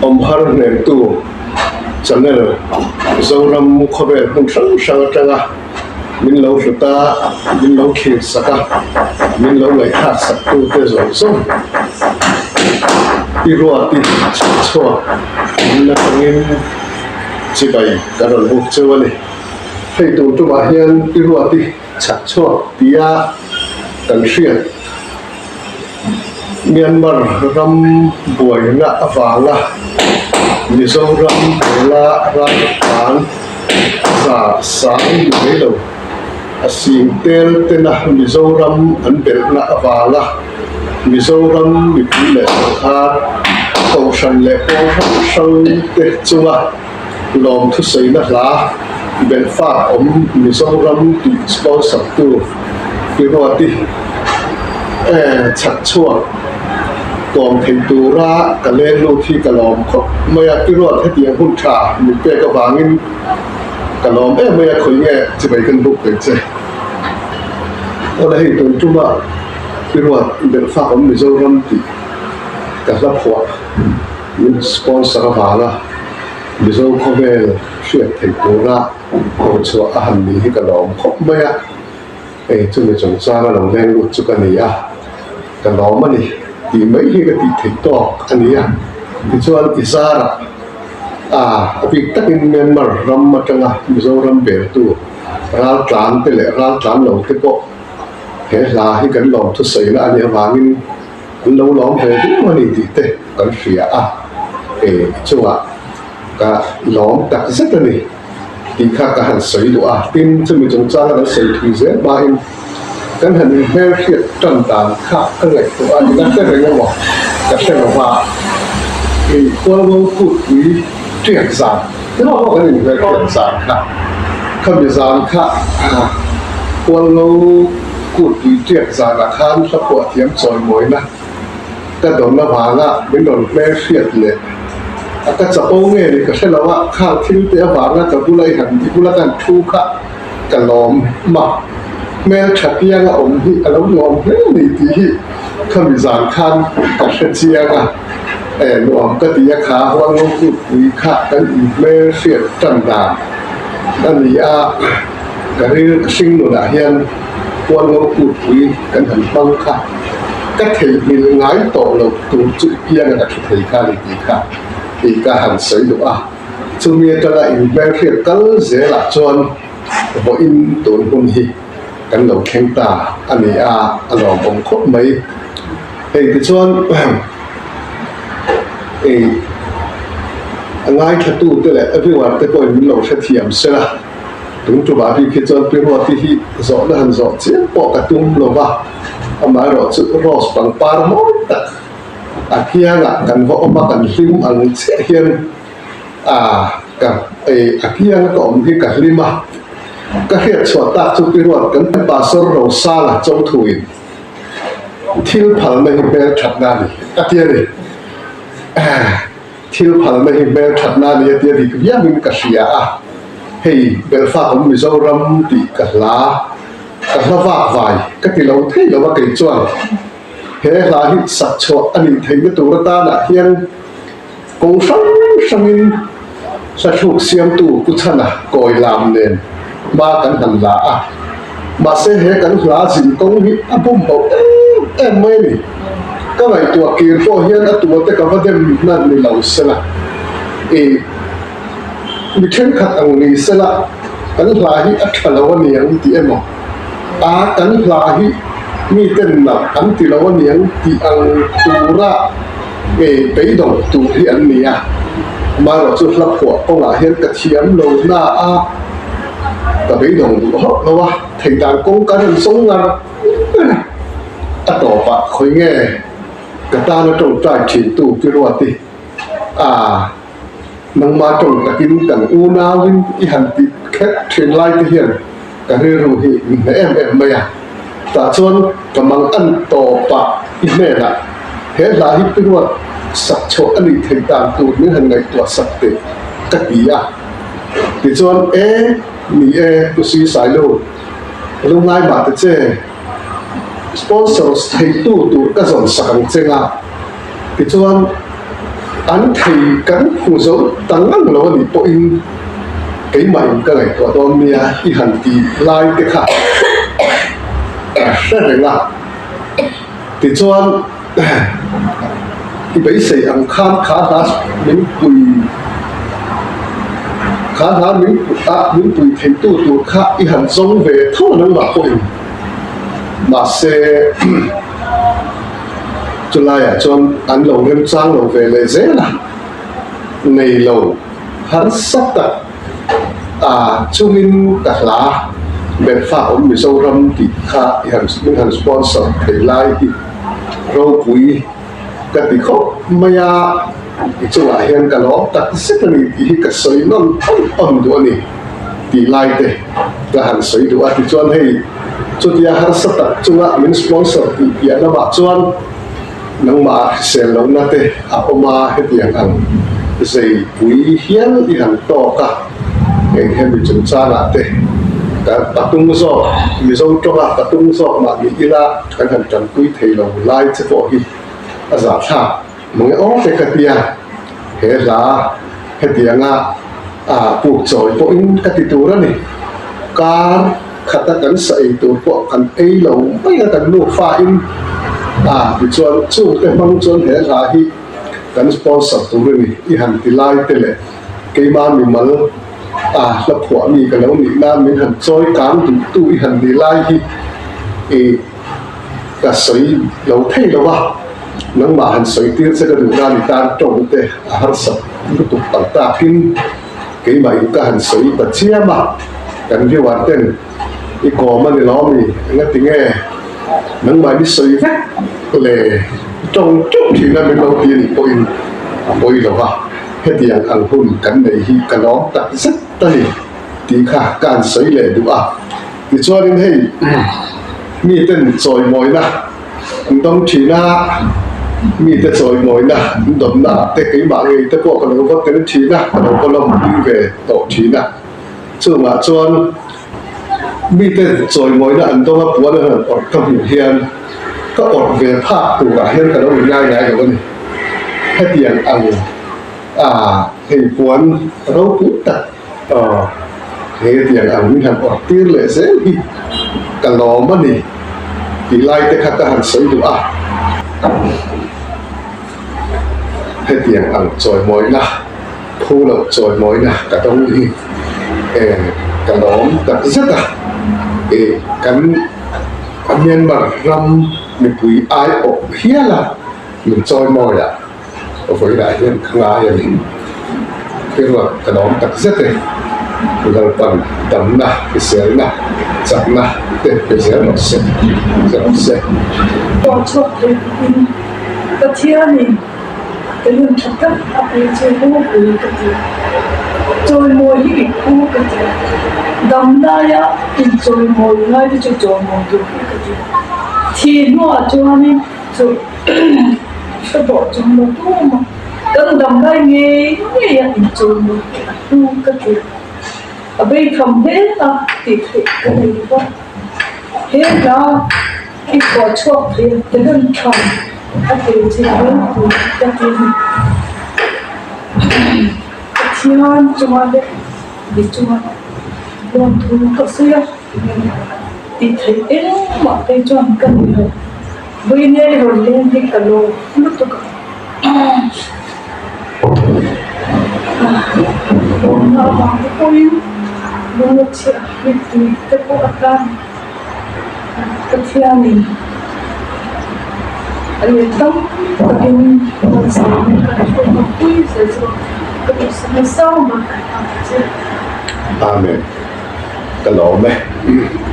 om har nen tu channel zoram khobe hung sang tanga min lo ta min lo khir saka min lo lai kha sak tu te zo so i ro ti chwa min na ngin chi bai ka ro bu chewani hei tu tu ba hian i ro ti chak chwa tia kan hriat Myanmar ram buai na awanga Mizoram la Rajasthan sa sang melo asim tel tena Mizoram an bel na awanga Mizoram mi le kha to shan le ko sang te chunga lom thu sei na la ben fa om Mizoram ti sponsor tu piroti chak chua còn thành tù ra cả lên lô thi cả lòm khó mày cái rồi hết tiền hút trà mình về cái vàng in cả lòm mày khởi nghe chỉ phải cần bốc cái chứ ở đây tuần trung ạ cái rồi biện pháp của mình dâu râm thì cả lớp họ mình sponsor vào là mình dâu có về chuyện thành tù ra còn cho hành lý cả lòm khó mày chúng mình trồng ra là lòng đen lụt cho cái này cả lòm mà đi thì mấy cái thì to anh ấy thì cho anh Isara vì tất nhiên Myanmar ram mà chẳng Mizoram bể tu ra trán tới lệ ra trán lâu tới bộ thế là cái lòng thu sấy là anh ấy vàng lâu lắm thế mà đi thì thế cần phía cho cả lắm đặc rất là này thì khác cả hàng sấy đồ tin cho mình chúng ta là sấy thì dễ ba em kan han her hiat tan tan kha ka lek to ani na te re mo ka se no wa e ko wo ku ni triak za no ko ni ve ko za kha ka bi za kha ko wo ku ni triak za la khan sa ko thiam choi moi na ka don na wa la bin don her hiat le ka cha o nge ni ka se la wa kha thil te wa na ka bu lai han di bu la kan thu kha ka lom ma mẹ chặt yang ông hi alo nuông thế này thì không dám khăn các sự chiang nuông cái gì khá hoang ngô cụ quý khá cái mẹ phiền trần đàn anh ấy cái sinh nụ đã hiền hoang ngô cụ quý cái hành băng khá cái thể mình ngái tổ lộc tụ chữ kia là cái thể khá thì cả hành sấy được chúng mình cho lại mẹ phiền cái dễ là chọn và in tốn hôn hiกันเราแข่งตาอันนี้เราบงคบไหมที่ชวนง่ายขัดตู้แต่ละพี่ว่าแต่ก่อนมีเราเทียมเสียละถึงจุดที่คิดชวนเป็นว่าที่สอนหันสอนเสียปอกระตุ้มเราว่าอามาเราจะรอสปังปาร์มอตักเฮียงกันว่าออกมากันริมอันเสียเฮียนกับเฮียงก็อมที่กันริมก็เหตุส่วนตาจุดที่ว่ากันปาสโรซาละจงถุยทิลพัลไม่เบลชัดนานี่เดียนี่ทิลพัลไม่เบลชัดนานี่เดียนี่ก็ยังมีกษัตริย์เฮ้ยเบลฟ้าผมมิโซรัมติกัลาว่าไว้ก็ที่เราเที่ยวว่าเกิดจวนเฮ้ยลาหิสัจโชอันนี้ถึงกับตัวตาละเฮียนกงสังอินสัจฉุกเสียมตู่กุศลกอยลามเนนมากันหันหลามาเสียกันหลาสิงกงฮิปุ่มบอกไม่นี่ก็ไอตัวเกลือเฮียนตัวแต่ก็ว่าเดิมนั่นในเราเสละมีเช่นขัดอังนี้เสละกันหลาฮิอัคลาวเนียงที่เอ็มกันหลาฮิมีเต็นหนักอันที่ลาวเนียงที่อังตูระไปดงตูที่อันนี้มาเราจุดรับหัวก็หลาเฮียนกระเทียมโลหน้าแต่ไปดงเพราะว่าถึงการกงการส่งงานต่อไปคุยง่ายกระตาเราตรงใจถิ่นตู้พิรวัตินังมาตรงตะกินกันอูนาวินอีหันติแค่เทรนไลท์ที่เห็นกันเรื่องหินเอ็มไม่แต่ส่วนกำลังอันต่อไปอีเมล่ะเห็นหลายพิรวัติสักโชอันนี้ถึงการตู้นี่หันในตัวสักติกะปีที่ส่วนมีกุศลสายโลลงไล่บาดเจ็บสปอนเซอร์ให้ตู้ก็ส่งสังเกตที่ส่วน anh thầy cắn phù dấu tăng năng lo đi bộ in cái mạnh cái này của tôi mía đi hành thì lai cái khác rất là thì cho anh thì bây giờ anh khá đá những tuổi khá đá những tuổi thành tu khác đi hành giống về thâu năng mà thôi mà sẽ cho lại cho anh lâu lên trang lâu về lấy dễ là này lâu hắn sắp đặt chúng mình đặt lá bên pha ổn bị sâu râm thì khá hắn sponsor thầy lai thì rau quý cái thì khóc mày thì chúng lại hiện cái đó đặt rất là nhiều cái sợi non ẩm đồ này thì lai thế là hắn sợi đồ thì cho anh hay cho dia hắn sắp đặt chúng mình sponsor thì dia nó bảo cho anh nang ma se lo na te oma he tiang ang sei pui hian i han to ka eng he mi chung cha na te ka patung zo mi zo to ka patung zo ma mi ila kan han chan pui thei lo lai che po hi a za tha mong o te ka tia he la he tianga pu choi po in ka ti tu ra ni ka khata kan sai tu po kan ei lo mai ka nu fa in thì chuan chu cái mong chuan he ra hi kan sponsor tu ni i han ti lai te le ke ma mi mal la phua mi ka lo ni na min han choi kam tu i han ti lai hi ka soi lo thei lo wa nang ma han soi tir se ka du na ni tan tong te har sa tu ta ta kin ke ma yu ka han soi pa chia ma kan vi wa ten i ko ma ni lo mi nga ti nge nang ma đi soi vét lệ trong chút thì là mình đầu tiên bôi là va hết tiền ăn hôn cắn này hi cả nó đặt rất tây thì khả can soi lệ đúng thì cho nên hey mi tên rồi mồi na đông chỉ na mi tên rồi mồi na đông na thế cái bạn ấy thế có cái nó có tên chỉ na nó có lòng đi về tổ chỉ na chứ mà cho mi tên rồi mỗi lần anh tôi hấp dẫn là ở trong những hiền có ở về pháp của cả hiền cả nó bị nhai nhai rồi này hết tiền ăn hình cuốn rau củ tật hết tiền ăn mình hàng ở tiền lệ dễ đi cả lò mất đi thì lai tới các hàng sấy đủ hết tiền ăn rồi mỗi na thu lộc rồi mỗi na cả trong đi cả đó đặt rất kan miền Bắc ram mình quý ai ở phía là mình chơi mồi với đại hiện khang ai mình cái luật cái đó đặt rất là phần tầm na cái xe na chặt na cái xe nó sẽ bỏ chốt cái thiên này cái lượng chất cấp cái chơi mua cái chơi mồi thì mua cái đâm ra ya in chơi mồi ngay thì chơi mồi được cái gì thì nó cho nên chơi cái bỏ trong nó tu mà đâm đâm ra nghe ya in chơi mồi tu cái gì ở bên không hết thì cái này đó hết ra cái bỏ chốt thì cái đơn thầm cái gì chơi mồi cái gì thiên cho nên để cho lòng thu thật sự thì thấy em mà tay cho anh cần nhiều bây giờ rồi lên thì cả lô lúc tôi cả hôm nào bằng cái coi luôn một chiếc mình thì cái cô ăn cái thia mình anh ấy tâm cái mình còn sao mình cái cô mà quý rồi cái sự sao mà cái Amen. Cái lỗ mẹ